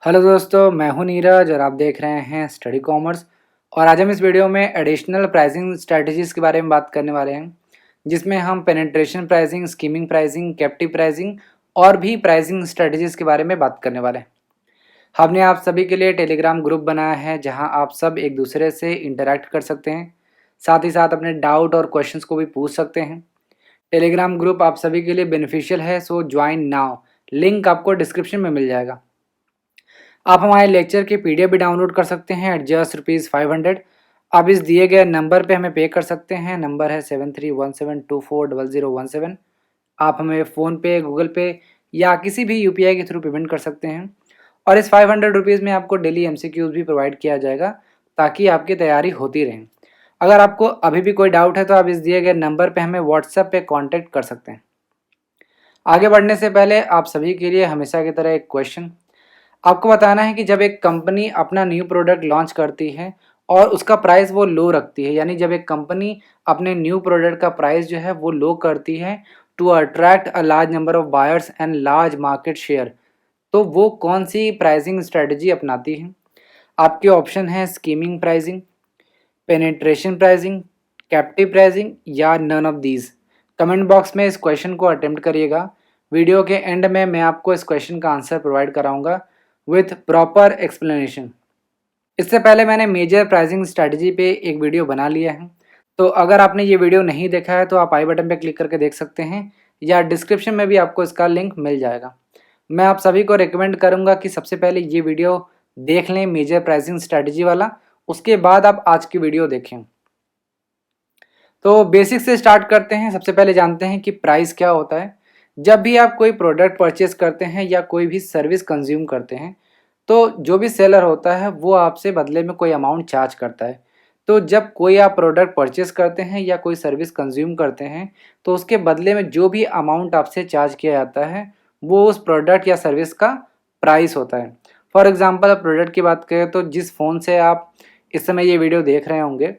Hello दोस्तों, मैं हूं नीरज और आप देख रहे हैं स्टडी कॉमर्स। और आज हम इस वीडियो में एडिशनल प्राइसिंग स्ट्रेटजीज़ के बारे में बात करने वाले हैं, जिसमें हम penetration pricing, skimming pricing, captive pricing और भी प्राइसिंग स्ट्रेटजीज़ के बारे में बात करने वाले हैं। हमने आप सभी के लिए टेलीग्राम ग्रुप बनाया है, जहां आप सब एक दूसरे से इंटरैक्ट कर सकते हैं, साथ ही साथ अपने डाउट और क्वेश्चंस को भी पूछ सकते हैं। टेलीग्राम ग्रुप आप सभी के लिए बेनिफिशियल है, सो ज्वाइन नाउ। लिंक आपको डिस्क्रिप्शन में मिल जाएगा। आप हमारे लेक्चर की पीडीएफ भी डाउनलोड कर सकते हैं एट जस्ट ₹500। आप इस दिए गए नंबर पे हमें पे कर सकते हैं। नंबर है 7317240017। आप हमें फ़ोनपे, गूगल पे या किसी भी यूपीआई के थ्रू पेमेंट कर सकते हैं। और इस ₹500 में आपको डेली एमसीक्यूज़ भी प्रोवाइड किया जाएगा, ताकि आपकी तैयारी होती रहे। अगर आपको अभी भी कोई डाउट है तो आप इस दिए गए नंबर पे हमें व्हाट्सएप पे कॉन्टैक्ट कर सकते हैं। आगे बढ़ने से पहले आप सभी के लिए हमेशा की तरह एक क्वेश्चन। आपको बताना है कि जब एक कंपनी अपना न्यू प्रोडक्ट लॉन्च करती है और उसका प्राइस वो लो रखती है, यानी जब एक कंपनी अपने न्यू प्रोडक्ट का प्राइस जो है वो लो करती है to attract a large number of buyers and large market share, तो वो कौन सी प्राइसिंग स्ट्रेटजी अपनाती है? आपके ऑप्शन है skimming pricing, penetration pricing, captive pricing या none of these. Comment box में इस क्वेश्चन को अटेम्प्ट करिएगा। वीडियो के एंड में मैं आपको इस क्वेश्चन का आंसर प्रोवाइड कराऊंगा विथ प्रॉपर एक्सप्लेनेशन। इससे पहले मैंने मेजर प्राइसिंग स्ट्रैटेजी पे एक वीडियो बना लिया है, तो अगर आपने ये वीडियो नहीं देखा है तो आप आई बटन पे क्लिक करके देख सकते हैं, या डिस्क्रिप्शन में भी आपको इसका लिंक मिल जाएगा। मैं आप सभी को रिकमेंड करूंगा कि सबसे पहले ये वीडियो देख लें, मेजर प्राइसिंग स्ट्रैटेजी वाला, उसके बाद आप आज की वीडियो देखें। तो बेसिक से स्टार्ट करते हैं। सबसे पहले जानते हैं कि प्राइस क्या होता है। जब भी आप कोई प्रोडक्ट परचेज करते हैं या कोई भी सर्विस कंज्यूम करते हैं, तो जो भी सेलर होता है वो आपसे बदले में कोई अमाउंट चार्ज करता है। तो जब कोई आप प्रोडक्ट परचेज करते हैं या कोई सर्विस कंज्यूम करते हैं, तो उसके बदले में जो भी अमाउंट आपसे चार्ज किया जाता है वो उस प्रोडक्ट या सर्विस का प्राइस होता है। फॉर एग्जांपल प्रोडक्ट की बात करें तो जिस फ़ोन से आप इस समय ये वीडियो देख रहे होंगे,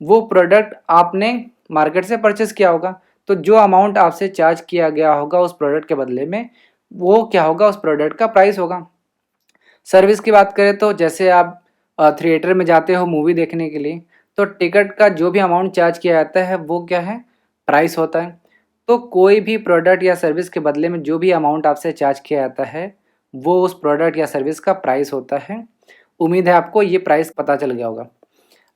वो प्रोडक्ट आपने मार्केट से परचेस किया होगा, तो जो अमाउंट आपसे चार्ज किया गया होगा उस प्रोडक्ट के बदले में, वो क्या होगा, उस प्रोडक्ट का प्राइस होगा। सर्विस की बात करें तो जैसे आप थिएटर में जाते हो मूवी देखने के लिए, तो टिकट का जो भी अमाउंट चार्ज किया जाता है वो क्या है, प्राइस होता है। तो कोई भी प्रोडक्ट या सर्विस के बदले में जो भी अमाउंट आपसे चार्ज किया जाता है वो उस प्रोडक्ट या सर्विस का प्राइस होता है। उम्मीद है आपको ये प्राइस पता चल गया होगा।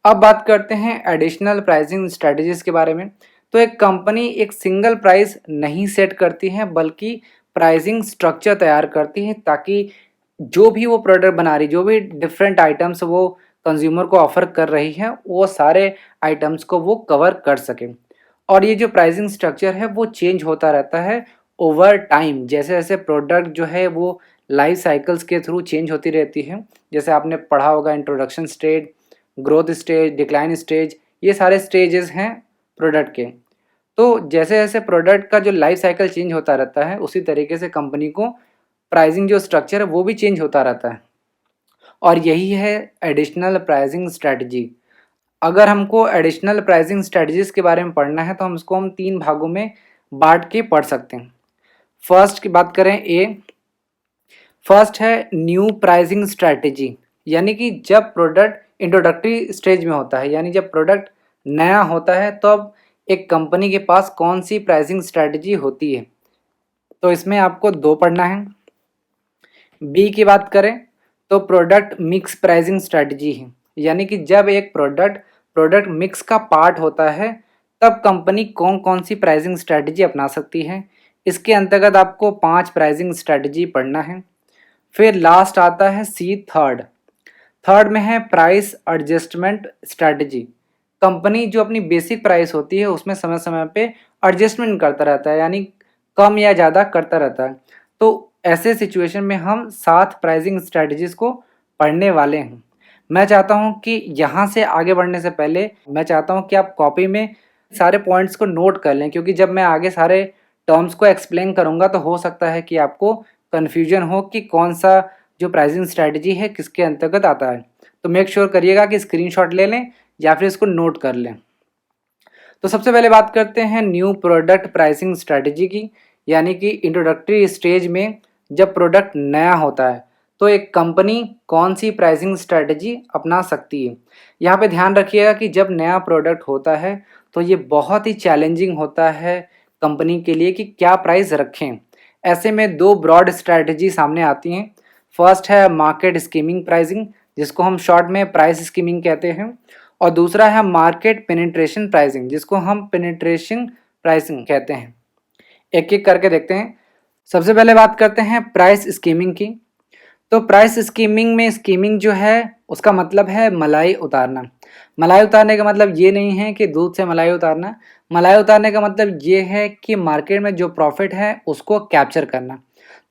अब बात करते हैं एडिशनल प्राइसिंग स्ट्रेटजीज के बारे में। तो एक कंपनी एक सिंगल प्राइस नहीं सेट करती है, बल्कि प्राइसिंग स्ट्रक्चर तैयार करती है, ताकि जो भी वो प्रोडक्ट बना रही, जो भी डिफरेंट आइटम्स वो कंज्यूमर को ऑफर कर रही है, वो सारे आइटम्स को वो कवर कर सके। और ये जो प्राइसिंग स्ट्रक्चर है वो चेंज होता रहता है ओवर टाइम। जैसे जैसे प्रोडक्ट जो है वो लाइफ साइकिल्स के थ्रू चेंज होती रहती है। जैसे आपने पढ़ा होगा introduction stage, growth stage, decline stage, ये सारे स्टेजेस हैं प्रोडक्ट के। तो जैसे जैसे प्रोडक्ट का जो लाइफ साइकिल चेंज होता रहता है, उसी तरीके से कंपनी को प्राइसिंग जो स्ट्रक्चर है वो भी चेंज होता रहता है। और यही है एडिशनल प्राइसिंग स्ट्रेटजी। अगर हमको एडिशनल प्राइसिंग स्ट्रेटजीज के बारे में पढ़ना है तो हम तीन भागों में बांट के पढ़ सकते हैं। फर्स्ट की बात करें, फर्स्ट है न्यू प्राइसिंग स्ट्रेटजी, यानी कि जब प्रोडक्ट इंट्रोडक्टरी स्टेज में होता है, यानी जब प्रोडक्ट नया होता है तो अब एक कंपनी के पास कौन सी प्राइसिंग स्ट्रेटजी होती है। तो इसमें आपको दो पढ़ना है। बी की बात करें तो प्रोडक्ट मिक्स प्राइसिंग स्ट्रेटजी है, यानी कि जब एक प्रोडक्ट मिक्स का पार्ट होता है, तब कंपनी कौन कौन सी प्राइसिंग स्ट्रेटजी अपना सकती है। इसके अंतर्गत आपको 5 प्राइसिंग स्ट्रेटजी पढ़ना है। फिर लास्ट आता है सी, थर्ड में है प्राइस एडजस्टमेंट स्ट्रेटजी। कंपनी जो अपनी बेसिक प्राइस होती है उसमें समय समय पे एडजस्टमेंट करता रहता है, यानी कम या ज़्यादा करता रहता है। तो ऐसे सिचुएशन में हम 7 प्राइसिंग स्ट्रेटजीज को पढ़ने वाले हैं। मैं चाहता हूं कि यहाँ से आगे बढ़ने से पहले मैं चाहता हूं कि आप कॉपी में सारे पॉइंट्स को नोट कर लें, क्योंकि जब मैं आगे सारे टर्म्स को एक्सप्लेन करूँगा तो हो सकता है कि आपको कन्फ्यूजन हो कि कौन सा जो प्राइसिंग स्ट्रेटजी है किसके अंतर्गत आता है। तो मेक श्योर करिएगा कि स्क्रीनशॉट ले लें या फिर इसको नोट कर लें। तो सबसे पहले बात करते हैं न्यू प्रोडक्ट प्राइसिंग स्ट्रेटजी की, यानी कि इंट्रोडक्टरी स्टेज में जब प्रोडक्ट नया होता है तो एक कंपनी कौन सी प्राइसिंग स्ट्रैटेजी अपना सकती है। यहाँ पे ध्यान रखिएगा कि जब नया प्रोडक्ट होता है तो ये बहुत ही चैलेंजिंग होता है कंपनी के लिए कि क्या प्राइस रखें। ऐसे में दो ब्रॉड स्ट्रैटेजी सामने आती हैं। फर्स्ट है मार्केट स्कीमिंग प्राइसिंग, जिसको हम शॉर्ट में प्राइस स्कीमिंग कहते हैं, और दूसरा है मार्केट पेनिट्रेशन प्राइसिंग, जिसको हम पेनिट्रेशन प्राइसिंग कहते हैं। एक एक करके देखते हैं। सबसे पहले बात करते हैं प्राइस स्कीमिंग की। तो प्राइस स्कीमिंग में स्कीमिंग जो है उसका मतलब है मलाई उतारना। मलाई उतारने का मतलब ये नहीं है कि दूध से मलाई उतारना। मलाई उतारने का मतलब ये है कि मार्केट में जो प्रॉफिट है उसको कैप्चर करना।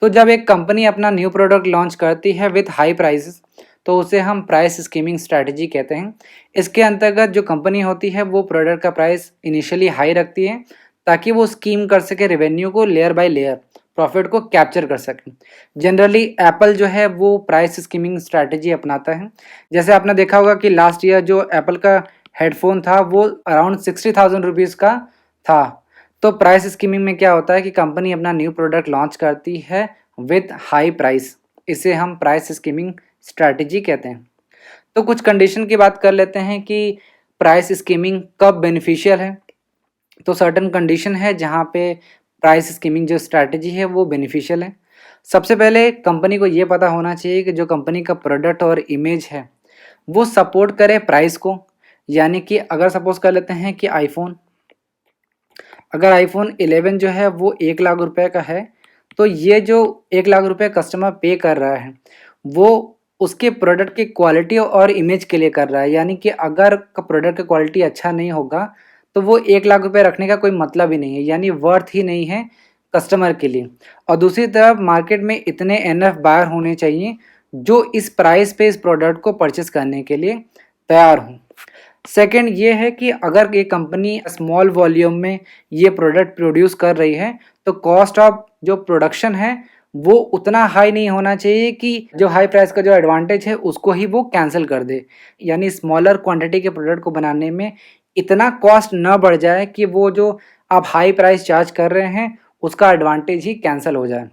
तो जब एक कंपनी अपना न्यू प्रोडक्ट लॉन्च करती है विथ हाई प्राइसेस, तो उसे हम प्राइस स्कीमिंग स्ट्रैटेजी कहते हैं। इसके अंतर्गत जो कंपनी होती है वो प्रोडक्ट का प्राइस इनिशियली हाई रखती है ताकि वो स्कीम कर सके रेवेन्यू को, लेयर बाय लेयर प्रॉफिट को कैप्चर कर सके। जनरली एप्पल जो है वो प्राइस स्कीमिंग स्ट्रैटेजी अपनाता है। जैसे आपने देखा होगा कि लास्ट ईयर जो एप्पल का हेडफोन था वो अराउंड 60,000 रुपीज़ का था। तो प्राइस स्कीमिंग में क्या होता है कि कंपनी अपना न्यू प्रोडक्ट लॉन्च करती है विथ हाई प्राइस। इसे हम प्राइस स्कीमिंग स्ट्रैटेजी कहते हैं। तो कुछ कंडीशन की बात कर लेते हैं कि प्राइस स्कीमिंग कब बेनिफिशियल है। तो सर्टेन कंडीशन है जहाँ पे प्राइस स्कीमिंग जो स्ट्रैटेजी है वो बेनिफिशियल है। सबसे पहले कंपनी को ये पता होना चाहिए कि जो कंपनी का प्रोडक्ट और इमेज है वो सपोर्ट करे प्राइस को। यानी कि अगर सपोज कर लेते हैं कि अगर आईफोन 11 जो है वो 1 लाख रुपए का है, तो ये जो 1 लाख रुपए कस्टमर पे कर रहा है वो उसके प्रोडक्ट की क्वालिटी और इमेज के लिए कर रहा है। यानी कि अगर प्रोडक्ट का क्वालिटी अच्छा नहीं होगा तो वो 1 लाख रुपए रखने का कोई मतलब ही नहीं है, यानी वर्थ ही नहीं है कस्टमर के लिए। और दूसरी तरफ मार्केट में इतने एनएफ बायर होने चाहिए जो इस प्राइस पे इस प्रोडक्ट को परचेस करने के लिए तैयार हों। सेकंड ये है कि अगर ये कंपनी स्मॉल वॉल्यूम में ये प्रोडक्ट प्रोड्यूस कर रही है तो कॉस्ट ऑफ जो प्रोडक्शन है वो उतना हाई नहीं होना चाहिए कि जो हाई प्राइस का जो एडवांटेज है उसको ही वो कैंसिल कर दे। यानी स्मॉलर क्वांटिटी के प्रोडक्ट को बनाने में इतना कॉस्ट न बढ़ जाए कि वो जो आप हाई प्राइस चार्ज कर रहे हैं उसका एडवांटेज ही कैंसिल हो जाए।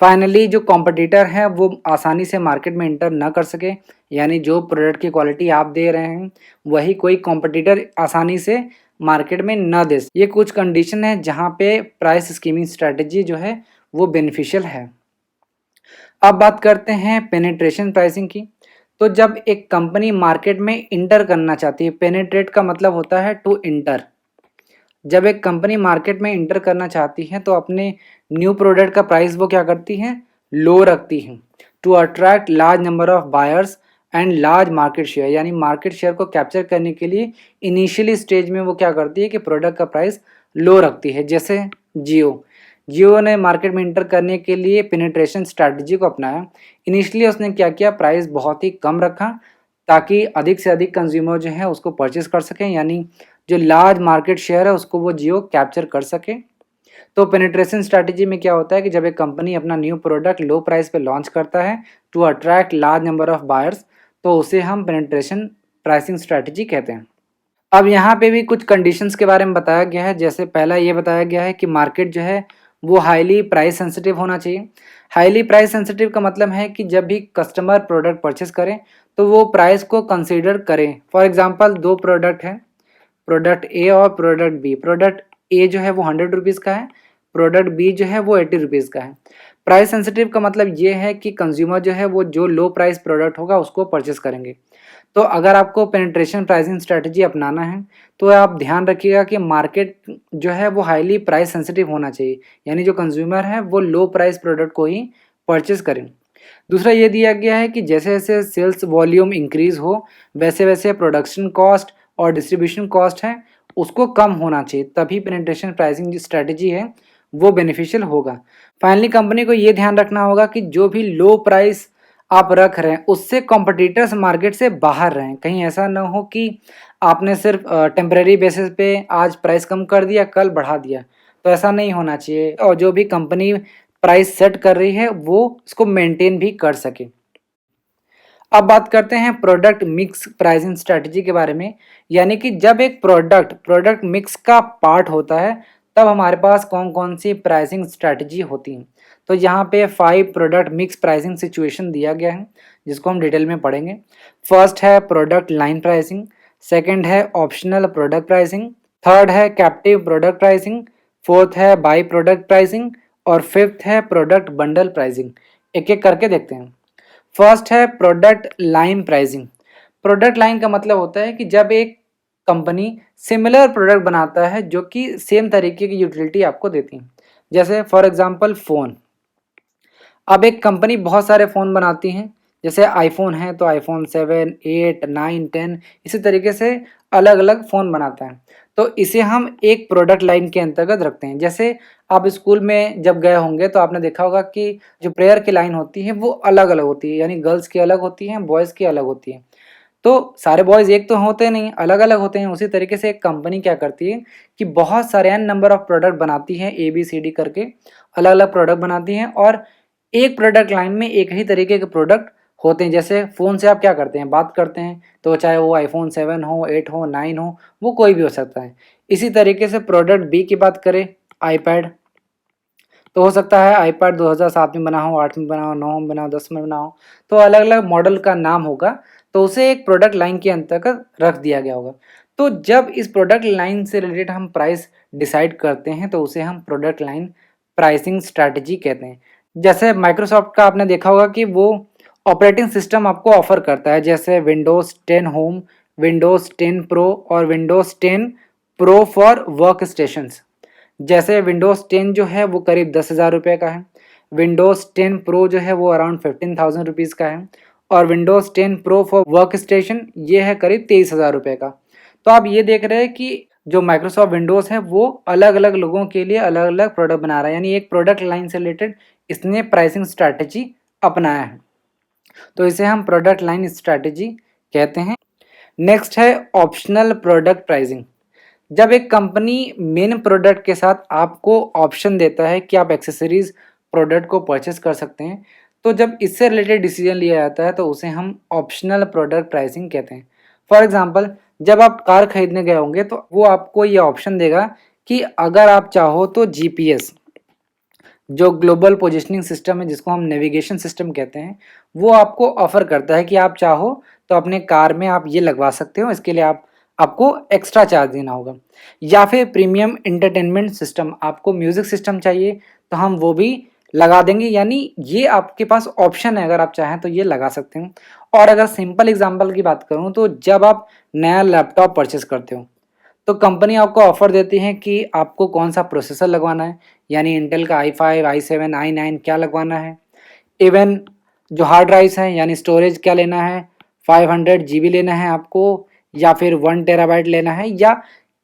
फाइनली जो कॉम्पिटिटर है वो आसानी से मार्केट में इंटर न कर सके, यानी जो प्रोडक्ट की क्वालिटी आप दे रहे हैं वही कोई कॉम्पिटिटर आसानी से मार्केट में न दे। ये कुछ कंडीशन है जहाँ पे प्राइस स्कीमिंग स्ट्रैटेजी जो है वो बेनिफिशियल है। अब बात करते हैं पेनिट्रेशन प्राइसिंग की। तो जब एक कंपनी मार्केट में इंटर करना चाहती है, पेनिट्रेट का मतलब होता है टू इंटर। जब एक कंपनी मार्केट में इंटर करना चाहती है तो अपने न्यू प्रोडक्ट का प्राइस वो क्या करती है, लो रखती है to attract large number of buyers and large market share. यानी मार्केट शेयर को कैप्चर करने के लिए इनिशियली स्टेज में वो क्या करती है कि प्रोडक्ट का प्राइस लो रखती है। जैसे जियो ने मार्केट में इंटर करने के लिए पेनिट्रेशन स्ट्रैटेजी को अपनाया। इनिशियली उसने क्या किया, प्राइस बहुत ही कम रखा ताकि अधिक से अधिक कंज्यूमर जो है उसको परचेस कर सकें, यानी जो लार्ज मार्केट शेयर है उसको वो जियो कैप्चर कर सके। तो पेनिट्रेशन स्ट्रैटेजी में क्या होता है कि जब एक कंपनी अपना न्यू प्रोडक्ट लो प्राइस पे लॉन्च करता है to attract large number of buyers, तो उसे हम पेनिट्रेशन प्राइसिंग स्ट्रैटेजी कहते हैं। अब यहाँ पे भी कुछ कंडीशंस के बारे में बताया गया है। जैसे पहला ये बताया गया है कि मार्केट जो है वो हाईली प्राइस सेंसिटिव होना चाहिए। हाईली प्राइस सेंसिटिव का मतलब है कि जब भी कस्टमर प्रोडक्ट परचेस करें तो वो प्राइस को कंसीडर करें। फॉर एग्जांपल दो प्रोडक्ट हैं, प्रोडक्ट ए और प्रोडक्ट बी। प्रोडक्ट ए जो है वो 100 रुपीज़ का है, प्रोडक्ट बी जो है वो 80 रुपीज़ का है। प्राइस सेंसिटिव का मतलब ये है कि कंज्यूमर जो है वो जो लो प्राइस प्रोडक्ट होगा उसको परचेस करेंगे। तो अगर आपको पेनिट्रेशन प्राइसिंग स्ट्रैटेजी अपनाना है तो आप ध्यान रखिएगा कि मार्केट जो है वो हाईली प्राइस सेंसिटिव होना चाहिए, यानी जो कंज्यूमर है वो लो प्राइस प्रोडक्ट को ही परचेस करें। दूसरा ये दिया गया है कि जैसे जैसे सेल्स वॉल्यूम इंक्रीज हो वैसे वैसे प्रोडक्शन कॉस्ट और डिस्ट्रीब्यूशन कॉस्ट है उसको कम होना चाहिए, तभी पेनिट्रेशन प्राइसिंग स्ट्रैटेजी है वो बेनिफिशियल होगा। फाइनली कंपनी को ये ध्यान रखना होगा कि जो भी लो प्राइस आप रख रहे हैं उससे कॉम्पिटिटर्स मार्केट से बाहर रहें। कहीं ऐसा ना हो कि आपने सिर्फ टेम्परेरी बेसिस पे आज प्राइस कम कर दिया कल बढ़ा दिया, तो ऐसा नहीं होना चाहिए। और जो भी कंपनी प्राइस सेट कर रही है वो इसको मेंटेन भी कर सके। अब बात करते हैं प्रोडक्ट मिक्स प्राइसिंग स्ट्रैटेजी के बारे में। यानी कि जब एक प्रोडक्ट मिक्स का पार्ट होता है तब हमारे पास कौन कौन सी प्राइसिंग स्ट्रैटेजी होती हैं। तो यहाँ पे 5 प्रोडक्ट मिक्स प्राइसिंग सिचुएशन दिया गया है, जिसको हम डिटेल में पढ़ेंगे। फर्स्ट है प्रोडक्ट लाइन प्राइसिंग, सेकंड है ऑप्शनल प्रोडक्ट प्राइसिंग, थर्ड है कैप्टिव प्रोडक्ट प्राइसिंग, फोर्थ है बाई प्रोडक्ट प्राइसिंग और फिफ्थ है प्रोडक्ट बंडल प्राइसिंग। एक एक करके देखते हैं। फर्स्ट है product line pricing. Product line का मतलब होता है कि जब एक कंपनी सिमिलर प्रोडक्ट बनाता है जो कि सेम तरीके की यूटिलिटी आपको देती है। जैसे फॉर एग्जांपल फ़ोन। अब एक कंपनी बहुत सारे फ़ोन बनाती है, जैसे आईफोन है तो आईफोन 7, 8, 9, 10 इसी तरीके से अलग अलग फ़ोन बनाता है। तो इसे हम एक प्रोडक्ट लाइन के अंतर्गत रखते हैं। जैसे आप स्कूल में जब गए होंगे तो आपने देखा होगा कि जो प्रेयर की लाइन होती है वो अलग अलग होती है, यानी गर्ल्स की अलग होती हैं, बॉयज़ की अलग होती है। तो सारे बॉयज़ एक तो होते नहीं, अलग-अलग होते हैं। उसी तरीके से एक कंपनी क्या करती है कि बहुत सारे एन नंबर ऑफ प्रोडक्ट बनाती है, ए बी सी डी करके अलग-अलग प्रोडक्ट बनाती हैं और एक प्रोडक्ट लाइन में एक ही तरीके के प्रोडक्ट होते हैं। जैसे फ़ोन से आप क्या करते हैं, बात करते हैं, तो चाहे वो आईफ़ोन 7 हो, 8 हो, 9 हो, वो कोई भी हो सकता है। इसी तरीके से प्रोडक्ट बी की बात करें, आईपैड, तो हो सकता है आईपैड 2007 में बना हो, 8 में बना हो, 9 में बना हो, 10 में बना हो, तो अलग-अलग मॉडल का नाम होगा, तो उसे एक प्रोडक्ट लाइन के अंतर्गत रख दिया गया होगा। तो जब इस प्रोडक्ट लाइन से रिलेटेड हम प्राइस डिसाइड करते हैं, तो उसे हम प्रोडक्ट लाइन प्राइसिंग स्ट्रैटेजी कहते हैं। जैसे माइक्रोसॉफ्ट का आपने देखा होगा कि वो ऑपरेटिंग सिस्टम आपको ऑफ़र करता है, जैसे विंडोज़ 10 होम, विंडोज़ 10 प्रो और Windows 10 pro for work stations. जैसे विंडोज़ 10 जो है वो करीब 10,000 रुपये का है, विंडोज़ 10 प्रो जो है वो अराउंड 15,000 रुपीज़ का है और Windows 10 pro for work station ये है करीब 23,000 रुपये का। तो आप ये देख रहे हैं कि जो माइक्रोसॉफ्ट विंडोज़ है वो अलग-अलग लोगों के लिए अलग-अलग प्रोडक्ट बना रहा है, यानी एक प्रोडक्ट लाइन से रिलेटेड इसने प्राइसिंग स्ट्रैटेजी अपनाया है। तो इसे हम प्रोडक्ट लाइन स्ट्रैटेजी कहते हैं। नेक्स्ट है ऑप्शनल प्रोडक्ट प्राइसिंग। जब एक कंपनी मेन प्रोडक्ट के साथ आपको ऑप्शन देता है कि आप एक्सेसरीज प्रोडक्ट को परचेस कर सकते हैं, तो जब इससे रिलेटेड डिसीजन लिया जाता है तो उसे हम ऑप्शनल प्रोडक्ट प्राइसिंग कहते हैं। फॉर एग्जांपल, जब आप कार खरीदने गए होंगे तो वो आपको ये ऑप्शन देगा कि अगर आप चाहो तो जीपीएस, जो ग्लोबल पोजिशनिंग सिस्टम है जिसको हम नेविगेशन सिस्टम कहते हैं, वो आपको ऑफर करता है कि आप चाहो तो अपने कार में आप ये लगवा सकते हो, इसके लिए आपको एक्स्ट्रा चार्ज देना होगा। या फिर प्रीमियम एंटरटेनमेंट सिस्टम, आपको म्यूज़िक सिस्टम चाहिए तो हम वो भी लगा देंगे, यानी ये आपके पास ऑप्शन है, अगर आप चाहें तो ये लगा सकते हैं। और अगर सिंपल एग्जांपल की बात करूँ तो जब आप नया लैपटॉप परचेस करते हो तो कंपनी आपको ऑफ़र देती है कि आपको कौन-सा प्रोसेसर लगवाना है, यानी इंटेल का i5, i7, i9 क्या लगवाना है। इवन जो हार्ड ड्राइव्स हैं, यानी स्टोरेज क्या लेना है, 500 जीबी लेना है आपको या फिर 1 टेराबाइट लेना है, या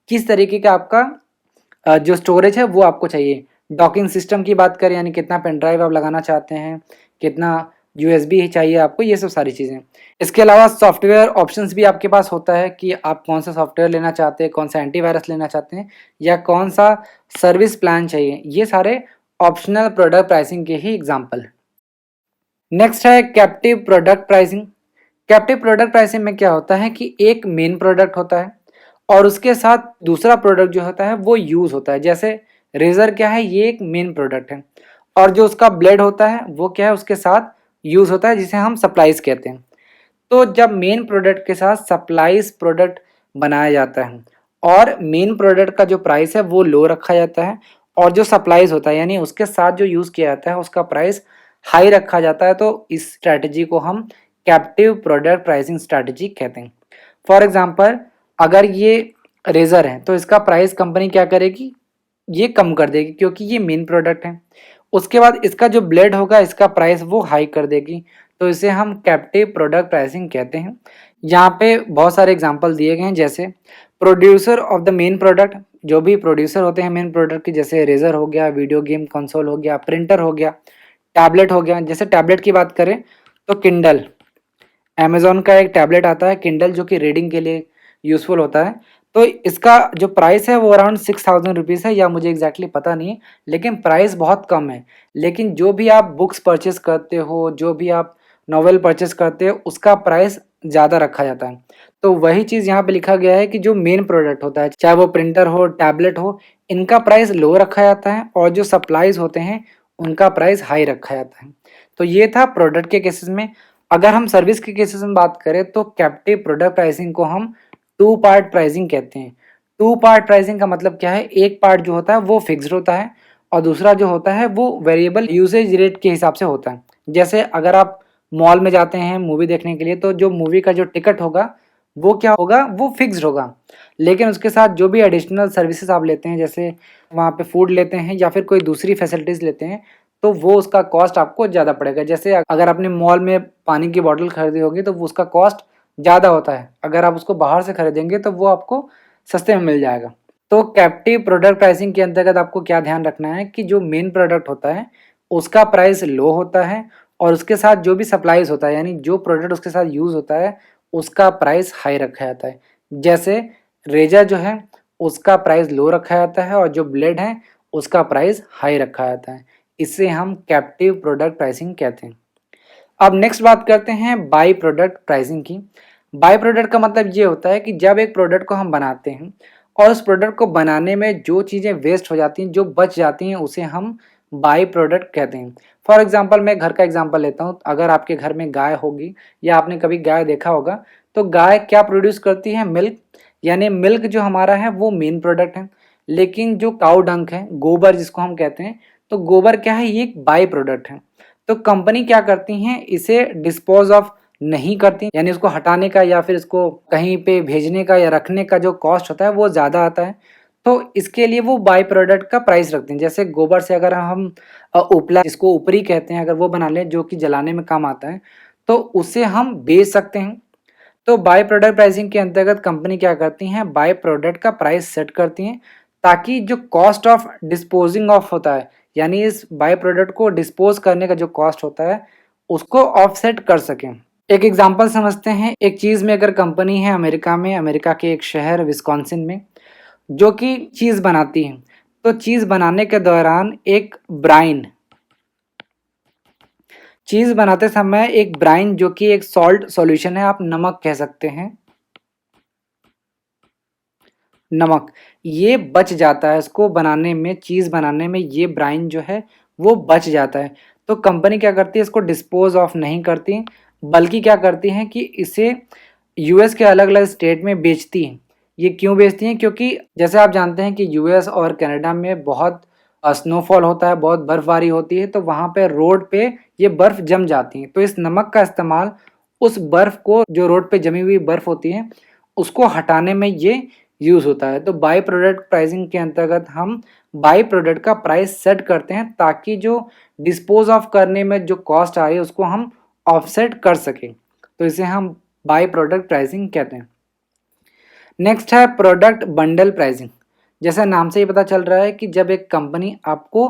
किस तरीके का आपका जो स्टोरेज है वो आपको चाहिए। डॉकिंग सिस्टम की बात करें, यानी कितना पेन ड्राइव आप लगाना चाहते हैं, कितना यूएसबी चाहिए आपको, ये सब सारी चीज़ें। इसके अलावा सॉफ्टवेयर ऑप्शंस भी आपके पास होता है कि आप कौन सा सॉफ्टवेयर लेना चाहते हैं, कौन सा एंटीवायरस लेना चाहते हैं या कौन सा सर्विस प्लान चाहिए। ये सारे ऑप्शनल प्रोडक्ट प्राइसिंग के ही एग्जाम्पल हैं। नेक्स्ट है captive product pricing. Captive product pricing में क्या होता है कि एक मेन प्रोडक्ट होता है और उसके साथ दूसरा प्रोडक्ट जो होता है वो यूज़ होता है। जैसे रेज़र क्या है, ये एक मेन प्रोडक्ट है और जो उसका ब्लेड होता है वो क्या है, उसके साथ यूज़ होता है, जिसे हम सप्लाइज कहते हैं। तो जब मेन प्रोडक्ट के साथ सप्लाइज प्रोडक्ट बनाया जाता है और मेन प्रोडक्ट का जो प्राइस है वो लो रखा जाता है और जो सप्लाइज होता है यानी उसके साथ जो यूज़ किया जाता है उसका प्राइस हाई रखा जाता है, तो इस स्ट्रैटेजी को हम कैप्टिव प्रोडक्ट प्राइसिंग स्ट्रैटेजी कहते हैं। फॉर एग्जांपल, अगर ये रेज़र है तो इसका प्राइस कंपनी क्या करेगी, ये कम कर देगी क्योंकि ये मेन प्रोडक्ट है। उसके बाद इसका जो ब्लेड होगा इसका प्राइस वो हाई कर देगी, तो इसे हम कैप्टिव प्रोडक्ट प्राइसिंग कहते हैं। यहाँ पे बहुत सारे एग्जांपल दिए गए हैं, जैसे producer of the main product, जो भी प्रोड्यूसर होते हैं मेन प्रोडक्ट के, जैसे रेज़र हो गया, वीडियो गेम कंसोल हो गया, प्रिंटर हो गया, टैबलेट हो गया। जैसे टैबलेट की बात करें तो किंडल, अमेज़न का एक टैबलेट आता है किंडल जो कि रीडिंग के लिए यूज़फुल होता है। तो इसका जो प्राइस है वो अराउंड 6000 रुपीज़ है, या मुझे एग्जैक्टली पता नहीं है, लेकिन प्राइस बहुत कम है। लेकिन जो भी आप बुक्स परचेस करते हो, जो भी आप नॉवेल परचेस करते हो, उसका प्राइस ज़्यादा रखा जाता है। तो वही चीज़ यहाँ पे लिखा गया है कि जो मेन प्रोडक्ट होता है, चाहे वो प्रिंटर हो, टैबलेट हो, इनका प्राइस लो रखा जाता है और जो सप्लाईज़ होते हैं, उनका प्राइस हाई रखा जाता है। तो ये था प्रोडक्ट के केसेस में। अगर हम सर्विस के केसेस में बात करें तो कैप्टिव प्रोडक्ट प्राइसिंग को हम टू पार्ट प्राइसिंग कहते हैं। टू पार्ट प्राइसिंग का मतलब क्या है, एक पार्ट जो होता है वो फिक्स्ड होता है और दूसरा जो होता है वो वेरिएबल यूसेज रेट के हिसाब से होता है। जैसे अगर आप मॉल में जाते हैं मूवी देखने के लिए तो जो मूवी का जो टिकट होगा वो क्या होगा, वो फिक्स्ड होगा। लेकिन उसके साथ जो भी एडिशनल सर्विसेज आप लेते हैं, जैसे वहाँ पे फूड लेते हैं या फिर कोई दूसरी फैसिलिटीज़ लेते हैं, तो वो उसका कॉस्ट आपको ज़्यादा पड़ेगा। जैसे अगर आपने मॉल में पानी की बॉटल खरीदी होगी तो वो उसका कॉस्ट ज़्यादा होता है, अगर आप उसको बाहर से खरीदेंगे तो वो आपको सस्ते में मिल जाएगा। तो कैप्टिव प्रोडक्ट प्राइसिंग के अंतर्गत आपको क्या ध्यान रखना है कि जो मेन प्रोडक्ट होता है उसका प्राइस लो होता है और उसके साथ जो भी सप्लाईज होता है, यानी जो प्रोडक्ट उसके साथ यूज़ होता है, उसका प्राइस हाई रखा जाता है। जैसे रेजर जो है उसका प्राइस लो रखा जाता है और जो ब्लेड है उसका प्राइस हाई रखा जाता है। इसे हम कैप्टिव प्रोडक्ट प्राइसिंग कहते हैं। अब नेक्स्ट बात करते हैं बाई प्रोडक्ट प्राइसिंग की। बाई प्रोडक्ट का मतलब ये होता है कि जब एक प्रोडक्ट को हम बनाते हैं और उस प्रोडक्ट को बनाने में जो चीज़ें वेस्ट हो जाती हैं, जो बच जाती हैं, उसे हम बाई प्रोडक्ट कहते हैं। फॉर एग्जांपल मैं घर का एग्जांपल लेता हूँ। अगर आपके घर में गाय होगी या आपने कभी गाय देखा होगा, तो गाय क्या प्रोड्यूस करती है, मिल्क। यानी मिल्क जो हमारा है वो मेन प्रोडक्ट है। लेकिन जो काऊ डंक है, गोबर जिसको हम कहते हैं, तो गोबर क्या है, ये एक बाई प्रोडक्ट है। तो कंपनी क्या करती हैं, इसे डिस्पोज ऑफ नहीं करती, यानी उसको हटाने का या फिर इसको कहीं पे भेजने का या रखने का जो कॉस्ट होता है वो ज़्यादा आता है। तो इसके लिए वो बाई प्रोडक्ट का प्राइस रखते हैं। जैसे गोबर से अगर हम उपला, जिसको ऊपरी कहते हैं, अगर वो बना लें जो कि जलाने में काम आता है, तो उसे हम बेच सकते हैं। तो बाय प्रोडक्ट प्राइसिंग के अंतर्गत कंपनी क्या करती हैं, बाय प्रोडक्ट का प्राइस सेट करती हैं ताकि जो कॉस्ट ऑफ डिस्पोजिंग ऑफ होता है, यानी इस बाय प्रोडक्ट को डिस्पोज करने का जो कॉस्ट होता है उसको ऑफसेट कर सकें। एक एग्जांपल समझते हैं। एक चीज़ में अगर कंपनी है अमेरिका में, अमेरिका के एक शहर विस्कॉन्सिन में, जो कि चीज़ बनाती है, तो चीज़ बनाने के दौरान एक ब्राइन, चीज़ बनाते समय एक ब्राइन जो कि एक सॉल्ट सॉल्यूशन है, आप नमक कह सकते हैं, नमक, ये बच जाता है। इसको बनाने में, चीज़ बनाने में ये ब्राइन जो है वो बच जाता है। तो कंपनी क्या करती है, इसको डिस्पोज ऑफ नहीं करती, बल्कि क्या करती हैं कि इसे यूएस के अलग अलग स्टेट में बेचती हैं। ये क्यों बेचती हैं, क्योंकि जैसे आप जानते हैं कि यूएस और कनाडा में बहुत स्नोफॉल होता है, बहुत बर्फबारी होती है, तो वहाँ पे रोड पे ये बर्फ़ जम जाती है। तो इस नमक का इस्तेमाल उस बर्फ़ को, जो रोड पे जमी हुई बर्फ़ होती है, उसको हटाने में ये यूज़ होता है। तो बाई प्रोडक्ट प्राइसिंग के अंतर्गत हम बाई प्रोडक्ट का प्राइस सेट करते हैं ताकि जो डिस्पोज ऑफ करने में जो कॉस्ट आ रही है उसको हम ऑफसेट कर सकें। तो इसे हम बाई प्रोडक्ट प्राइसिंग कहते हैं। नेक्स्ट है प्रोडक्ट बंडल प्राइसिंग। जैसा नाम से ही पता चल रहा है कि जब एक कंपनी आपको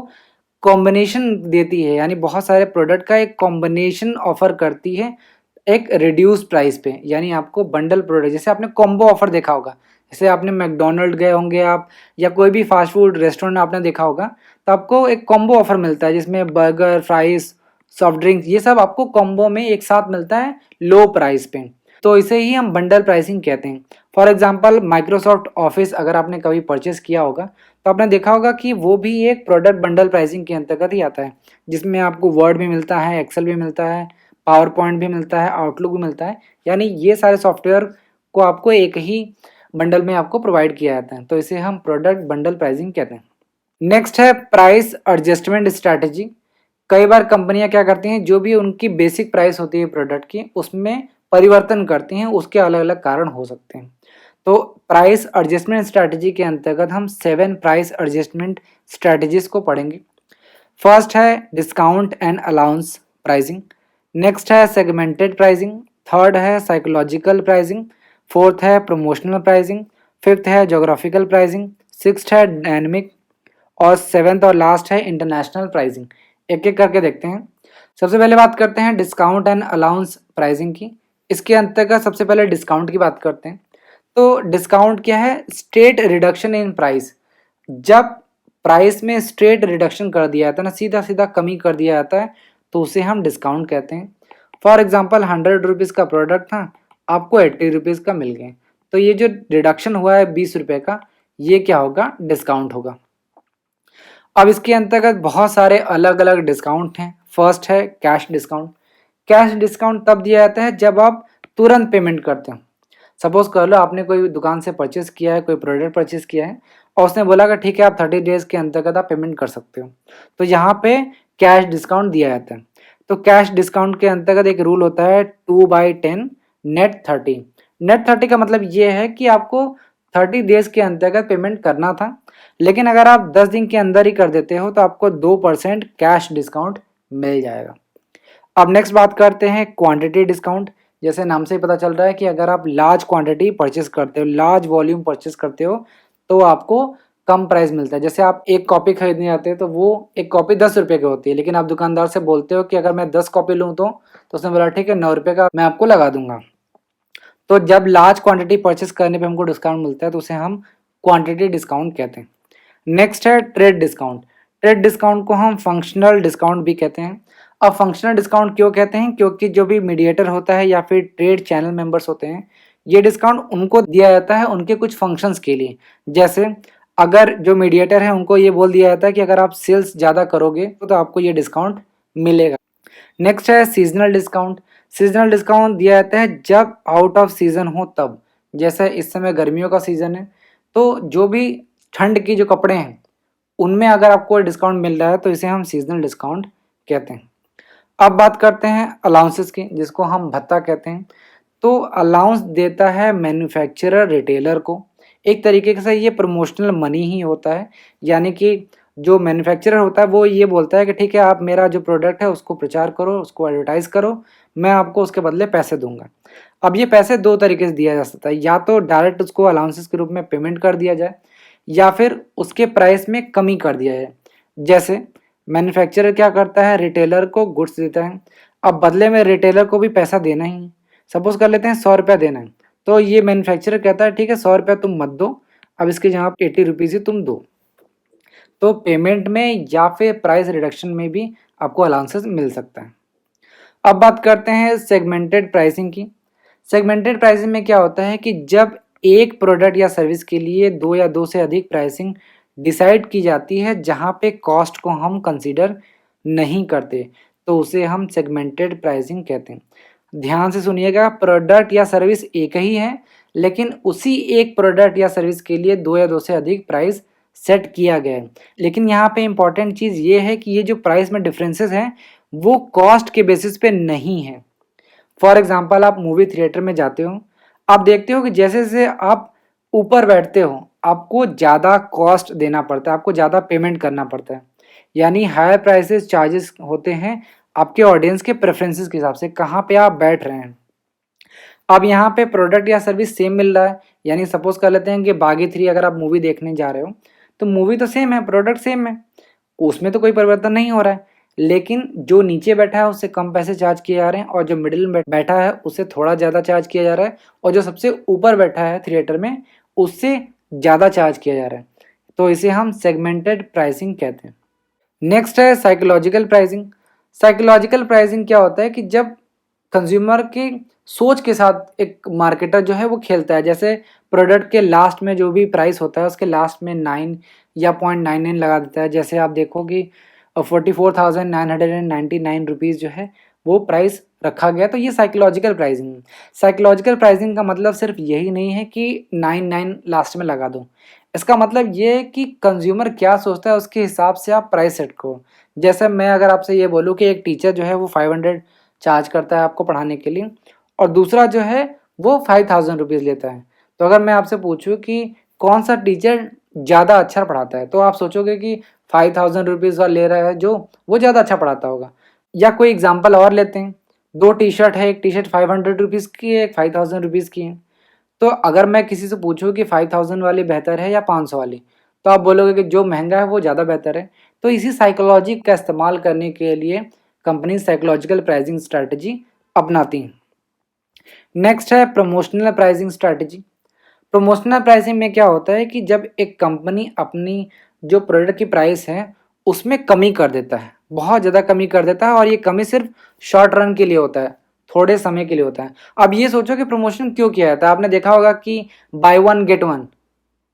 कॉम्बिनेशन देती है, यानी बहुत सारे प्रोडक्ट का एक कॉम्बिनेशन ऑफर करती है एक रिड्यूस प्राइस पे, यानी आपको बंडल प्रोडक्ट, जैसे आपने कॉम्बो ऑफर देखा होगा, जैसे आपने मैकडोनल्ड गए होंगे आप, या कोई भी फास्ट फूड रेस्टोरेंट आपने देखा होगा, तो आपको एक कॉम्बो ऑफर मिलता है जिसमें बर्गर, फ्राइज, सॉफ्ट ड्रिंक्स, ये सब आपको कॉम्बो में एक साथ मिलता है लो प्राइस पे। तो इसे ही हम बंडल प्राइसिंग कहते हैं। फॉर एग्जांपल माइक्रोसॉफ्ट ऑफिस अगर आपने कभी परचेस किया होगा तो आपने देखा होगा कि वो भी एक प्रोडक्ट बंडल प्राइसिंग के अंतर्गत ही आता है, जिसमें आपको वर्ड भी मिलता है, एक्सेल भी मिलता है, पावर पॉइंट भी मिलता है, आउटलुक भी मिलता है, यानी ये सारे सॉफ्टवेयर को आपको एक ही बंडल में आपको प्रोवाइड किया जाता है। तो इसे हम प्रोडक्ट बंडल प्राइसिंग कहते हैं। नेक्स्ट है प्राइस एडजस्टमेंट स्ट्रैटेजी। कई बार कंपनियां क्या करती हैं, जो भी उनकी बेसिक प्राइस होती है प्रोडक्ट की, उसमें परिवर्तन करती हैं, उसके अलग अलग कारण हो सकते हैं। तो प्राइस एडजस्टमेंट स्ट्रैटेजी के अंतर्गत हम 7 प्राइस एडजस्टमेंट स्ट्रैटेजीज को पढ़ेंगे। फर्स्ट है discount and allowance pricing, next है सेगमेंटेड प्राइसिंग, थर्ड है साइकोलॉजिकल प्राइसिंग, फोर्थ है प्रमोशनल प्राइसिंग, फिफ्थ है जोग्राफिकल प्राइसिंग, सिक्स्थ है डायनेमिक, और सेवेंथ और लास्ट है इंटरनेशनल प्राइसिंग। एक एक करके देखते हैं। सबसे पहले बात करते हैं डिस्काउंट एंड अलाउंस प्राइसिंग की। इसके अंतर्गत सबसे पहले डिस्काउंट की बात करते हैं। तो डिस्काउंट क्या है, स्ट्रेट रिडक्शन इन प्राइस। जब प्राइस में स्ट्रेट रिडक्शन कर दिया जाता है ना, सीधा सीधा कमी कर दिया जाता है, तो उसे हम डिस्काउंट कहते हैं। फॉर एग्जाम्पल 100 रुपीज़ का प्रोडक्ट था, आपको 80 रुपीज़ का मिल गए। तो ये जो रिडक्शन हुआ है 20 रुपये का, ये क्या होगा, डिस्काउंट होगा। अब इसके अंतर्गत बहुत सारे अलग अलग डिस्काउंट हैं। फर्स्ट है कैश डिस्काउंट। कैश डिस्काउंट तब दिया जाता है जब आप तुरंत पेमेंट करते हो। सपोज कर लो आपने कोई दुकान से परचेस किया है, कोई प्रोडक्ट परचेस किया है और उसने बोला कि ठीक है आप 30 डेज के अंतर्गत आप पेमेंट कर सकते हो, तो यहाँ पे कैश डिस्काउंट दिया जाता है। तो कैश डिस्काउंट के अंतर्गत एक रूल होता है 2/10 नेट 30। नेट 30 का मतलब ये है कि आपको 30 डेज के अंतर्गत पेमेंट करना था, लेकिन अगर आप 10 दिन के अंदर ही कर देते हो तो आपको 2% कैश डिस्काउंट मिल जाएगा। अब नेक्स्ट बात करते हैं क्वांटिटी डिस्काउंट। जैसे नाम से ही पता चल रहा है कि अगर आप लार्ज क्वांटिटी परचेस करते हो, लार्ज वॉल्यूम परचेस करते हो, तो आपको कम प्राइस मिलता है। जैसे आप एक कॉपी खरीदने जाते हैं तो वो एक कॉपी 10 रुपये की होती है, लेकिन आप दुकानदार से बोलते हो कि अगर मैं 10 कॉपी लूँ तो उसने बोला ठीक है 9 रुपये का मैं आपको लगा दूंगा। तो जब लार्ज क्वांटिटी परचेस करने पे हमको डिस्काउंट मिलता है तो उसे हम क्वांटिटी डिस्काउंट कहते हैं। नेक्स्ट है ट्रेड डिस्काउंट। ट्रेड डिस्काउंट को हम फंक्शनल डिस्काउंट भी कहते हैं। अब फंक्शनल डिस्काउंट क्यों कहते हैं, क्योंकि जो भी मीडिएटर होता है या फिर ट्रेड चैनल मेंबर्स होते हैं, ये डिस्काउंट उनको दिया जाता है उनके कुछ फंक्शंस के लिए। जैसे अगर जो मीडिएटर है उनको ये बोल दिया जाता है कि अगर आप सेल्स ज़्यादा करोगे तो आपको ये डिस्काउंट मिलेगा। नेक्स्ट है सीजनल डिस्काउंट। सीजनल डिस्काउंट दिया जाता है जब आउट ऑफ सीजन हो तब। जैसे इस समय गर्मियों का सीजन है, तो जो भी ठंड की जो कपड़े हैं उनमें अगर आपको डिस्काउंट मिल रहा है तो इसे हम सीजनल डिस्काउंट कहते हैं। अब बात करते हैं अलाउंसेस की, जिसको हम भत्ता कहते हैं। तो अलाउंस देता है मैन्युफैक्चरर रिटेलर को। एक तरीके से ये प्रमोशनल मनी ही होता है, यानी कि जो मैन्युफैक्चरर होता है वो ये बोलता है कि ठीक है आप मेरा जो प्रोडक्ट है उसको प्रचार करो, उसको एडवर्टाइज करो, मैं आपको उसके बदले पैसे दूंगा। अब ये पैसे दो तरीके से दिया जा सकता है, या तो डायरेक्ट उसको अलाउंसेस के रूप में पेमेंट कर दिया जाए या फिर उसके प्राइस में कमी कर दिया जाए। जैसे मैन्युफैक्चरर क्या करता है, रिटेलर को गुड्स देता है, अब बदले में रिटेलर को भी पैसा देना ही है। सपोज कर लेते हैं 100 रुपया देना है, तो ये मैन्युफैक्चरर कहता है ठीक है 100 रुपया तुम मत दो, अब इसके जहाँ 80 रुपीज़ ही तुम दो। तो पेमेंट में या फिर प्राइस रिडक्शन में भी आपको अलाउंसेस मिल सकता है। अब बात करते हैं सेगमेंटेड प्राइसिंग की। सेगमेंटेड प्राइसिंग में क्या होता है कि जब एक प्रोडक्ट या सर्विस के लिए दो या दो से अधिक प्राइसिंग डिसाइड की जाती है जहां पे कॉस्ट को हम कंसीडर नहीं करते, तो उसे हम सेगमेंटेड प्राइसिंग कहते हैं। ध्यान से सुनिएगा, प्रोडक्ट या सर्विस एक ही है, लेकिन उसी एक प्रोडक्ट या सर्विस के लिए दो या दो से अधिक प्राइस सेट किया गया है। लेकिन यहाँ पे इंपॉर्टेंट चीज़ ये है कि ये जो प्राइस में डिफरेंसेस हैं वो कॉस्ट के बेसिस पे नहीं है। फॉर एग्जाम्पल आप मूवी थिएटर में जाते हो, आप देखते हो कि जैसे जैसे आप ऊपर बैठते हो आपको ज़्यादा कॉस्ट देना पड़ता है, आपको ज़्यादा पेमेंट करना पड़ता है। यानी हायर प्राइसेस चार्जेस होते हैं आपके ऑडियंस के प्रेफरेंसेस के हिसाब से, कहाँ पे आप बैठ रहे हैं। अब यहाँ पे प्रोडक्ट या सर्विस सेम मिल रहा है, यानी सपोज कर लेते हैं कि बागी 3 अगर आप मूवी देखने जा रहे हो तो मूवी तो सेम है, प्रोडक्ट सेम है, उसमें तो कोई परिवर्तन नहीं हो रहा है, लेकिन जो नीचे बैठा है उससे कम पैसे चार्ज किए जा रहे हैं और जो मिडिल में बैठा है उससे थोड़ा ज़्यादा चार्ज किया जा रहा है और जो सबसे ऊपर बैठा है थिएटर में उससे ज़्यादा चार्ज किया जा रहा है। तो इसे हम सेगमेंटेड प्राइसिंग कहते हैं। नेक्स्ट है साइकोलॉजिकल प्राइसिंग। साइकोलॉजिकल प्राइसिंग क्या होता है कि जब कंज्यूमर की सोच के साथ एक मार्केटर जो है वो खेलता है। जैसे प्रोडक्ट के लास्ट में जो भी प्राइस होता है उसके लास्ट में 9 या 0.99 लगा देता है। जैसे आप देखो कि 44,999 रुपीज़ जो है वो प्राइस रखा गया, तो ये साइकोलॉजिकल प्राइसिंग है। साइकोलॉजिकल प्राइसिंग का मतलब सिर्फ यही नहीं है कि 99 लास्ट में लगा दो, इसका मतलब ये है कि कंज्यूमर क्या सोचता है उसके हिसाब से आप प्राइस सेट करो। जैसे मैं अगर आपसे ये बोलूँ कि एक टीचर जो है वो 500 चार्ज करता है आपको पढ़ाने के लिए और दूसरा जो है वो 5000 रुपीज़ लेता है, तो अगर मैं आपसे पूछूँ कि कौन सा टीचर ज़्यादा अच्छा पढ़ाता है तो आप सोचोगे कि 5000 रुपीज़ वाला ले रहा है जो वो ज़्यादा अच्छा पढ़ाता होगा। या कोई एग्जांपल और लेते हैं, दो टी शर्ट है, एक टी शर्ट 500 रुपीज़ की है, एक 5000 रुपीज़ की है। तो अगर मैं किसी से पूछूं कि 5000 वाली बेहतर है या 500 वाली, तो आप बोलोगे कि जो महंगा है वो ज़्यादा बेहतर है। तो इसी साइकोलॉजी का इस्तेमाल करने के लिए कंपनी साइकोलॉजिकल प्राइसिंग स्ट्रैटेजी अपनाती हैं। नेक्स्ट है promotional pricing strategy. Promotional pricing में क्या होता है कि जब एक कंपनी अपनी जो प्रोडक्ट की प्राइस है उसमें कमी कर देता है, बहुत ज़्यादा कमी कर देता है और ये कमी सिर्फ शॉर्ट रन के लिए होता है। थोड़े समय के लिए होता है। अब ये सोचो कि प्रमोशन क्यों किया जाता है। आपने देखा होगा कि बाय वन गेट वन,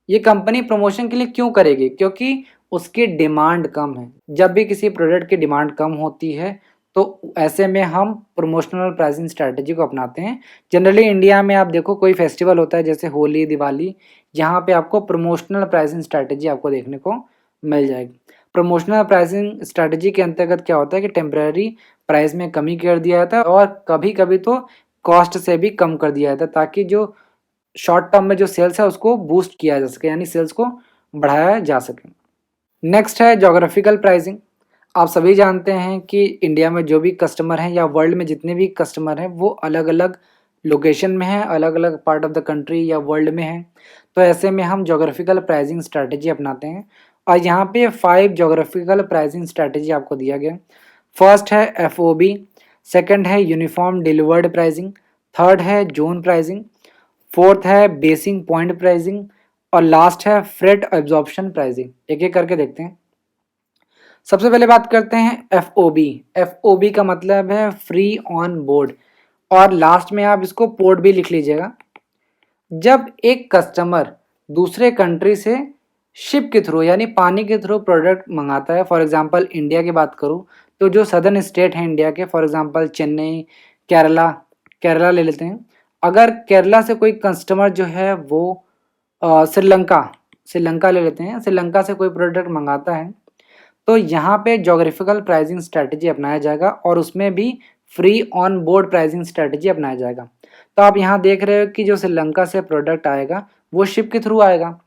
ये कंपनी प्रमोशन के लिए क्यों करेगी? क्योंकि उसकी डिमांड कम है। जब भी किसी प्रोडक्ट की डिमांड कम होती है तो ऐसे में हम प्रमोशनल प्राइसिंग स्ट्रैटेजी को अपनाते हैं। जनरली इंडिया में आप देखो कोई फेस्टिवल होता है जैसे होली, दिवाली, यहाँ पे आपको प्रमोशनल प्राइसिंग स्ट्रैटेजी आपको देखने को मिल जाएगी। प्रमोशनल प्राइसिंग स्ट्रैटेजी के अंतर्गत क्या होता है कि टेम्परेरी प्राइस में कमी कर दिया जाता है और कभी कभी तो कॉस्ट से भी कम कर दिया जाता है, ताकि जो शॉर्ट टर्म में जो सेल्स है उसको बूस्ट किया जा सके, यानी सेल्स को बढ़ाया जा सके। नेक्स्ट है जोग्राफिकल प्राइसिंग। आप सभी जानते हैं कि इंडिया में जो भी कस्टमर हैं या वर्ल्ड में जितने भी कस्टमर हैं वो अलग अलग लोकेशन में हैं, अलग अलग पार्ट ऑफ द कंट्री या वर्ल्ड में हैं। तो ऐसे में हम जोग्राफिकल प्राइसिंग स्ट्रैटेजी अपनाते हैं और यहाँ पे 5 जोग्राफिकल प्राइसिंग स्ट्रैटेजी आपको दिया गया। फर्स्ट है FOB, सेकंड है यूनिफॉर्म डिलीवर्ड प्राइसिंग, थर्ड है जोन प्राइसिंग, फोर्थ है बेसिक पॉइंट प्राइसिंग और लास्ट है फ्रेट एब्जॉर्प्शन प्राइसिंग। एक एक करके देखते हैं। सबसे पहले बात करते हैं FOB। FOB का मतलब है फ्री ऑन बोर्ड, और लास्ट में आप इसको पोर्ट भी लिख लीजिएगा। जब एक कस्टमर दूसरे कंट्री से शिप के थ्रू यानी पानी के थ्रू प्रोडक्ट मंगाता है, फॉर एग्जांपल इंडिया की बात करूं तो जो सदर्न स्टेट है इंडिया के, फॉर एग्जांपल चेन्नई, केरला, केरला ले लेते हैं। अगर केरला से कोई कस्टमर जो है वो श्रीलंका ले लेते हैं, श्रीलंका से कोई प्रोडक्ट मंगाता है तो यहाँ पे जोग्राफिकल प्राइसिंग स्ट्रैटेजी अपनाया जाएगा और उसमें भी free on board pricing strategy अपनाया जाएगा। तो आप यहाँ देख रहे हो कि जो श्रीलंका से प्रोडक्ट आएगा वो शिप के थ्रू आएगा,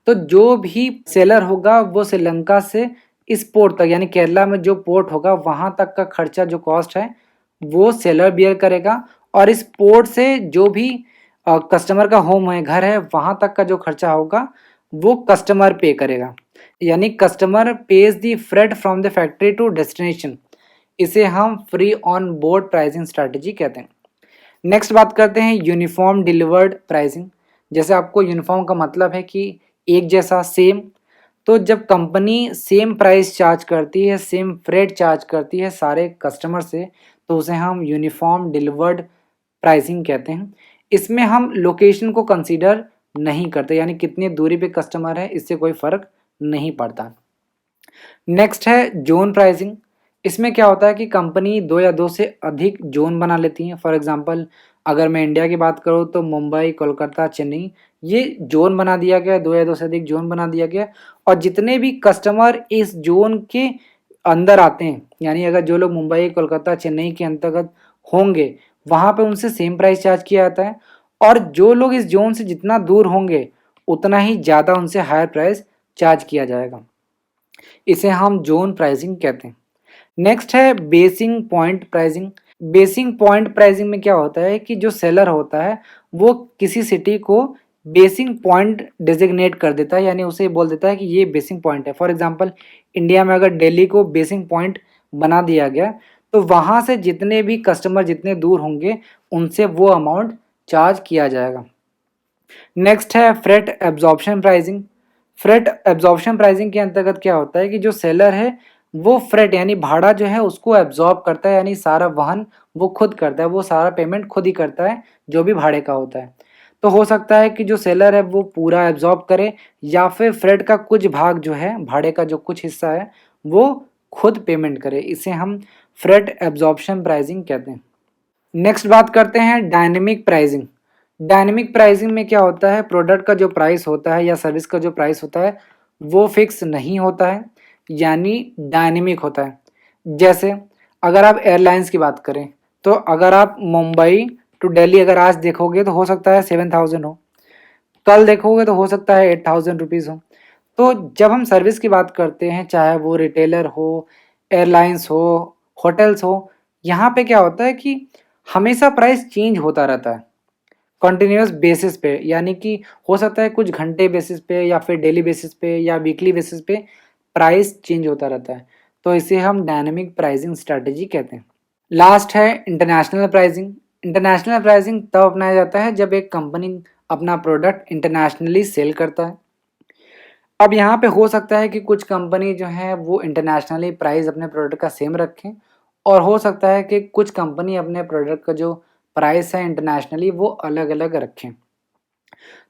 तो जो भी सेलर होगा वो श्रीलंका से इस पोर्ट तक यानी केरला में जो पोर्ट होगा वहाँ तक का खर्चा जो कॉस्ट है वो सेलर बियर करेगा, और इस पोर्ट से जो भी कस्टमर का होम है, घर है, वहाँ तक का जो खर्चा होगा वो कस्टमर पे करेगा। यानी customer pays the freight from the factory to destination. इसे हम free on board pricing strategy कहते हैं। नेक्स्ट बात करते हैं यूनिफॉर्म डिलीवर्ड प्राइसिंग। जैसे आपको यूनिफॉर्म का मतलब है कि एक जैसा, सेम। तो जब कंपनी सेम प्राइस चार्ज करती है, सेम फ्रेट चार्ज करती है सारे कस्टमर से, तो उसे हम यूनिफॉर्म डिलीवर्ड प्राइसिंग कहते हैं। इसमें हम लोकेशन को कंसीडर नहीं करते, यानी कितनी दूरी पे कस्टमर है इससे कोई फर्क नहीं पड़ता। नेक्स्ट है जोन प्राइसिंग। इसमें क्या होता है कि कंपनी 2 या 2 से अधिक जोन बना लेती है। फॉर एग्जांपल अगर मैं इंडिया की बात करूँ तो मुंबई, कोलकाता, चेन्नई, ये जोन बना दिया गया, 2 या 2 से अधिक जोन बना दिया गया, और जितने भी कस्टमर इस जोन के अंदर आते हैं, यानी अगर जो लोग मुंबई, कोलकाता, चेन्नई के अंतर्गत होंगे वहाँ पे उनसे सेम प्राइस चार्ज किया जाता है, और जो लोग इस जोन से जितना दूर होंगे उतना ही ज़्यादा उनसे हायर प्राइस चार्ज किया जाएगा। इसे हम जोन प्राइसिंग कहते हैं। नेक्स्ट है basic point pricing. Basic point pricing में क्या होता है कि जो सेलर होता है वो किसी सिटी को बेसिक पॉइंट डिजिग्नेट कर देता है, यानी उसे बोल देता है कि ये बेसिक पॉइंट है। फॉर एग्जांपल इंडिया में अगर दिल्ली को बेसिक पॉइंट बना दिया गया तो वहाँ से जितने भी कस्टमर जितने दूर होंगे उनसे वो अमाउंट चार्ज किया जाएगा। नेक्स्ट है freight absorption pricing. Freight absorption pricing के अंतर्गत क्या होता है कि जो सेलर है वो फ्रेट यानी भाड़ा जो है उसको एब्जॉर्ब करता है, यानी सारा वहन वो खुद करता है, वो सारा पेमेंट खुद ही करता है जो भी भाड़े का होता है। तो हो सकता है कि जो सेलर है वो पूरा एब्जॉर्ब करे या फिर फ्रेट का कुछ भाग जो है, भाड़े का जो कुछ हिस्सा है वो खुद पेमेंट करे। इसे हम फ्रेट एब्जॉर्प्शन प्राइसिंग कहते हैं। नेक्स्ट बात करते हैं डायनेमिक प्राइसिंग। डायनेमिक प्राइसिंग में क्या होता है, प्रोडक्ट का जो प्राइस होता है या सर्विस का जो प्राइस होता है वो फिक्स नहीं होता है, यानी डायनेमिक होता है। जैसे अगर आप एयरलाइंस की बात करें तो अगर आप मुंबई टू दिल्ली अगर आज देखोगे तो हो सकता है 7,000 हो, कल देखोगे तो हो सकता है 8,000 रुपीज़ हो। तो जब हम सर्विस की बात करते हैं, चाहे वो रिटेलर हो, एयरलाइंस हो, होटल्स हो, यहाँ पे क्या होता है कि हमेशा प्राइस चेंज होता रहता है कंटिन्यूस बेसिस पे, यानी कि हो सकता है कुछ घंटे बेसिस पे या फिर डेली बेसिस पे या वीकली बेसिस पे प्राइस चेंज होता रहता है। तो इसे हम डायनेमिक प्राइसिंग स्ट्रैटेजी कहते हैं। लास्ट है इंटरनेशनल प्राइसिंग। इंटरनेशनल प्राइसिंग तब अपनाया जाता है जब एक कंपनी अपना प्रोडक्ट इंटरनेशनली सेल करता है। अब यहाँ पे हो सकता है कि कुछ कंपनी जो है वो इंटरनेशनली प्राइस अपने प्रोडक्ट का सेम रखें और हो सकता है कि कुछ कंपनी अपने प्रोडक्ट का जो प्राइस है इंटरनेशनली वो अलग-अलग रखें।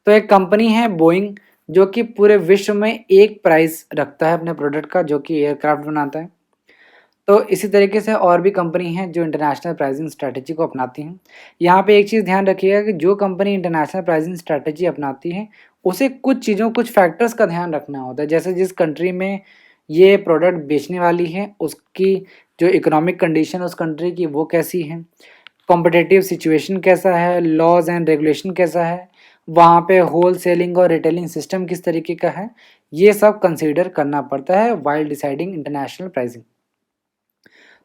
तो एक कंपनी है बोइंग, जो कि पूरे विश्व में एक प्राइस रखता है अपने प्रोडक्ट का, जो कि एयरक्राफ्ट बनाता है। तो इसी तरीके से और भी कंपनी हैं जो इंटरनेशनल प्राइसिंग स्ट्रैटेजी को अपनाती हैं। यहाँ पे एक चीज़ ध्यान रखिएगा कि जो कंपनी इंटरनेशनल प्राइसिंग स्ट्रैटेजी अपनाती है, उसे कुछ चीज़ों, कुछ फैक्टर्स का ध्यान रखना होता है। जैसे जिस कंट्री में ये प्रोडक्ट बेचने वाली है, उसकी जो इकोनॉमिक कंडीशन उस कंट्री की वो कैसी है, कॉम्पिटिटिव सिचुएशन कैसा है, लॉज़ एंड रेगुलेशन कैसा है, वहाँ पे होलसेलिंग और रिटेलिंग सिस्टम किस तरीके का है, ये सब कंसीडर करना पड़ता है व्हाइल डिसाइडिंग इंटरनेशनल प्राइसिंग।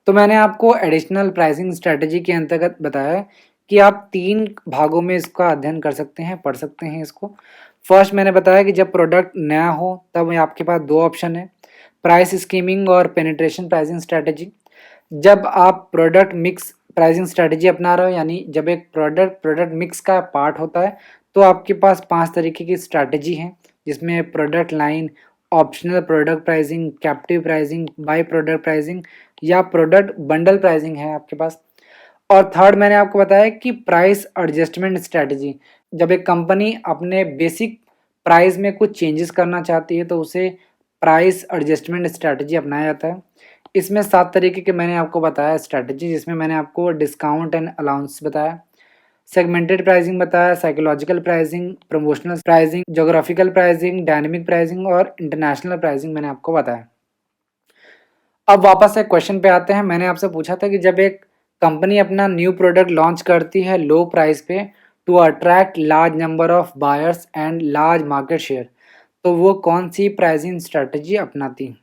तो मैंने आपको एडिशनल प्राइसिंग स्ट्रैटेजी के अंतर्गत बताया कि आप 3 भागों में इसका अध्ययन कर सकते हैं, पढ़ सकते हैं इसको। फर्स्ट मैंने बताया कि जब प्रोडक्ट नया हो तब आपके पास 2 ऑप्शन है, प्राइस स्कीमिंग और पेनिट्रेशन प्राइसिंग स्ट्रैटेजी। जब आप प्रोडक्ट मिक्स प्राइसिंग स्ट्रैटेजी अपना रहे हो, यानी जब एक प्रोडक्ट मिक्स का पार्ट होता है, तो आपके पास 5 तरीके की स्ट्रैटेजी हैं, जिसमें product line, optional product pricing, captive pricing, by product pricing या प्रोडक्ट बंडल प्राइसिंग है आपके पास। और थर्ड मैंने आपको बताया कि प्राइस एडजस्टमेंट स्ट्रैटेजी। जब एक कंपनी अपने बेसिक प्राइस में कुछ चेंजेस करना चाहती है, तो उसे प्राइस एडजस्टमेंट स्ट्रैटेजी अपनाया जाता है। इसमें 7 तरीके के मैंने आपको बताया स्ट्रैटेजी, जिसमें मैंने आपको डिस्काउंट एंड अलाउंस बताया, सेगमेंटेड प्राइसिंग बताया, psychological pricing, promotional pricing, geographical pricing, dynamic pricing और इंटरनेशनल प्राइसिंग मैंने आपको बताया। अब वापस से क्वेश्चन पे आते हैं। मैंने आपसे पूछा था कि जब एक कंपनी अपना न्यू प्रोडक्ट लॉन्च करती है लो प्राइस पे to attract large number of buyers and large market share, तो वो कौन सी प्राइसिंग स्ट्रैटेजी अपनाती है?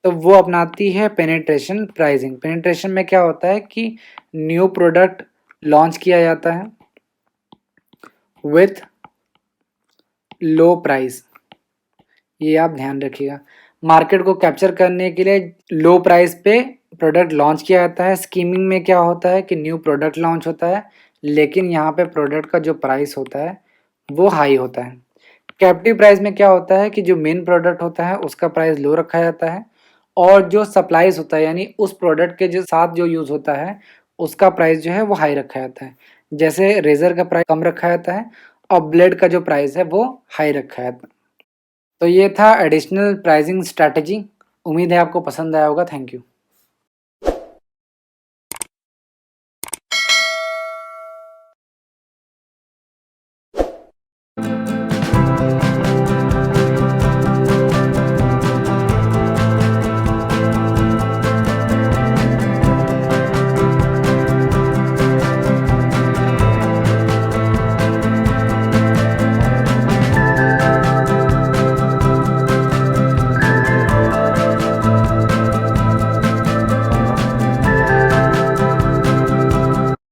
तो वो अपनाती है पेनिट्रेशन प्राइसिंग। पेनिट्रेशन में क्या होता है कि न्यू प्रोडक्ट लॉन्च किया जाता है विथ लो प्राइस, ये आप ध्यान रखिएगा। मार्केट को कैप्चर करने के लिए लो प्राइस पे प्रोडक्ट लॉन्च किया जाता है। स्कीमिंग में क्या होता है कि न्यू प्रोडक्ट लॉन्च होता है, लेकिन यहाँ पे प्रोडक्ट का जो प्राइस होता है वो हाई होता है। कैप्टिव प्राइस में क्या होता है कि जो मेन प्रोडक्ट होता है उसका प्राइस लो रखा जाता है, और जो सप्लाइज होता है यानी उस प्रोडक्ट के जो साथ जो यूज़ होता है उसका प्राइस जो है वो हाई रखा जाता है। जैसे रेज़र का प्राइस कम रखा जाता है और ब्लेड का जो प्राइस है वो हाई रखा जाता है। तो ये था एडिशनल प्राइसिंग स्ट्रैटेजी। उम्मीद है आपको पसंद आया होगा। Thank you.